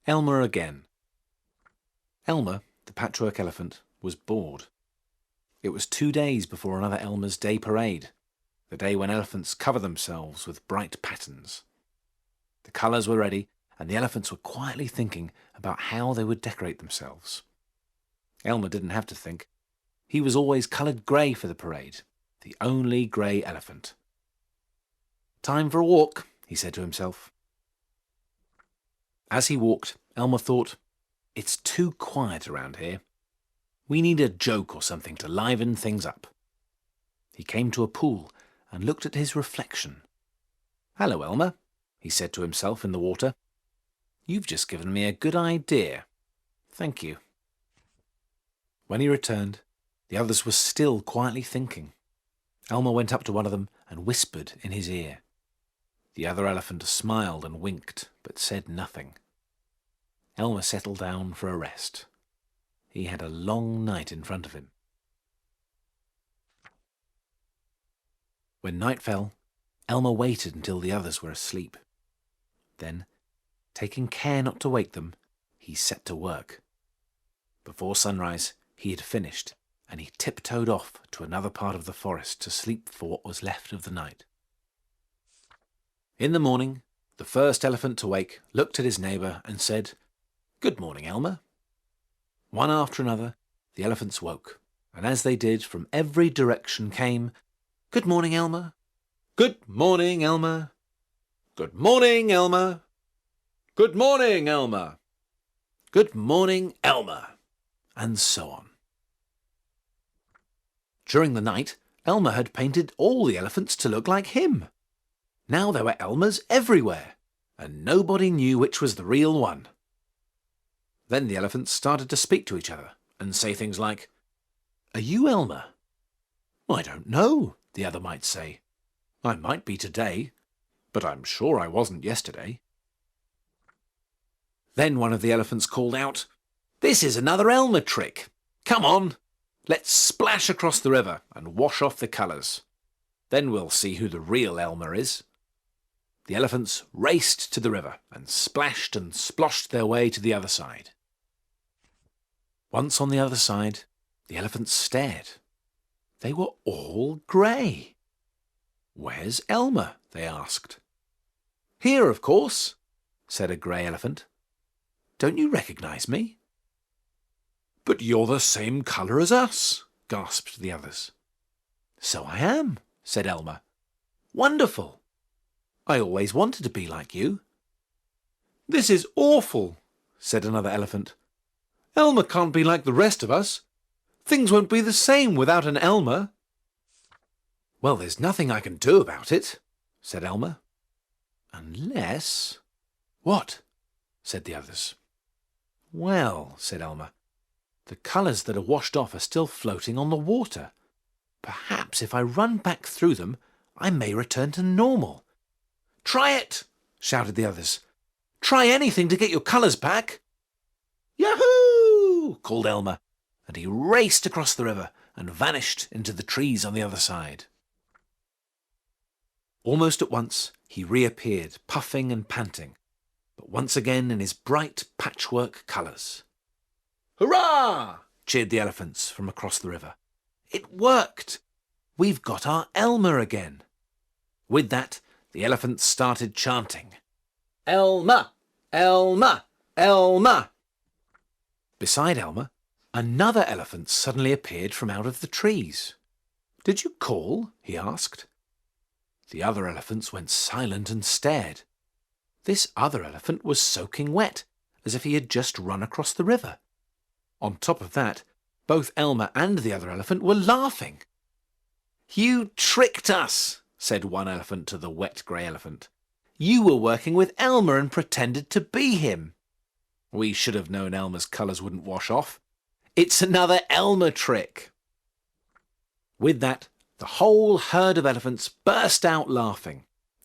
Elmer again. Elmer, the patchwork elephant, was bored. It was 2 days before another Elmer's Day parade, the day when elephants cover themselves with bright patterns. The colours were ready, and the elephants were quietly thinking about how they would decorate themselves. Elmer didn't have to think. He was always coloured grey for the parade, the only grey elephant. "Time for a walk," he said to himself. As he walked, Elmer thought, "It's too quiet around here. We need a joke or something to liven things up." He came to a pool and looked at his reflection. "Hello, Elmer," he said to himself in the water. "You've just given me a good idea. Thank you." When he returned, the others were still quietly thinking. Elmer went up to one of them and whispered in his ear. The other elephant smiled and winked, but said nothing. Elmer settled down for a rest. He had a long night in front of him. When night fell, Elmer waited until the others were asleep. Then, taking care not to wake them, he set to work. Before sunrise, he had finished, and he tiptoed off to another part of the forest to sleep for what was left of the night. In the morning, the first elephant to wake looked at his neighbour and said, "Good morning, Elmer." One after another, the elephants woke, and as they did, from every direction came, "Good morning, Elmer. Good morning, Elmer. Good morning, Elmer. Good morning, Elmer. Good morning, Elmer," and so on. During the night, Elmer had painted all the elephants to look like him. Now there were Elmers everywhere, and nobody knew which was the real one. Then the elephants started to speak to each other and say things like, "Are you Elmer?" "I don't know," the other might say. "I might be today, but I'm sure I wasn't yesterday." Then one of the elephants called out, "This is another Elmer trick. Come on, let's splash across the river and wash off the colours. Then we'll see who the real Elmer is." The elephants raced to the river and splashed and sploshed their way to the other side. Once on the other side, the elephants stared. They were all grey. "Where's Elmer?" they asked. "Here, of course," said a grey elephant. "Don't you recognise me?" "But you're the same colour as us," gasped the others. "So I am," said Elmer. "Wonderful! I always wanted to be like you." "This is awful," said another elephant. "Elmer can't be like the rest of us. Things won't be the same without an Elmer." "Well, there's nothing I can do about it," said Elmer. "Unless—" "What?" said the others. "Well," said Elmer, "the colours that are washed off are still floating on the water. Perhaps if I run back through them, I may return to normal." "Try it!" shouted the others. "Try anything to get your colours back." "Yahoo!" called Elmer, and he raced across the river and vanished into the trees on the other side. Almost at once he reappeared, puffing and panting, but once again in his bright patchwork colours. "Hurrah!" cheered the elephants from across the river. "It worked! We've got our Elmer again." With that, the elephants started chanting, "Elmer! Elmer! Elmer!" Beside Elmer, another elephant suddenly appeared from out of the trees. "Did you call?" he asked. The other elephants went silent and stared. This other elephant was soaking wet, as if he had just run across the river. On top of that, both Elmer and the other elephant were laughing. "You tricked us," said one elephant to the wet grey elephant. "You were working with Elmer and pretended to be him." "We should have known Elmer's colours wouldn't wash off. It's another Elmer trick." With that, the whole herd of elephants burst out laughing,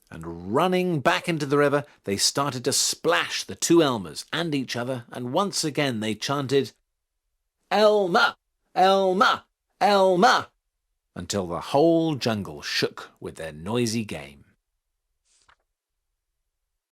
and running back into the river, they started to splash the two Elmers and each other, and once again they chanted, "Elmer! Elmer! Elmer!" until the whole jungle shook with their noisy game.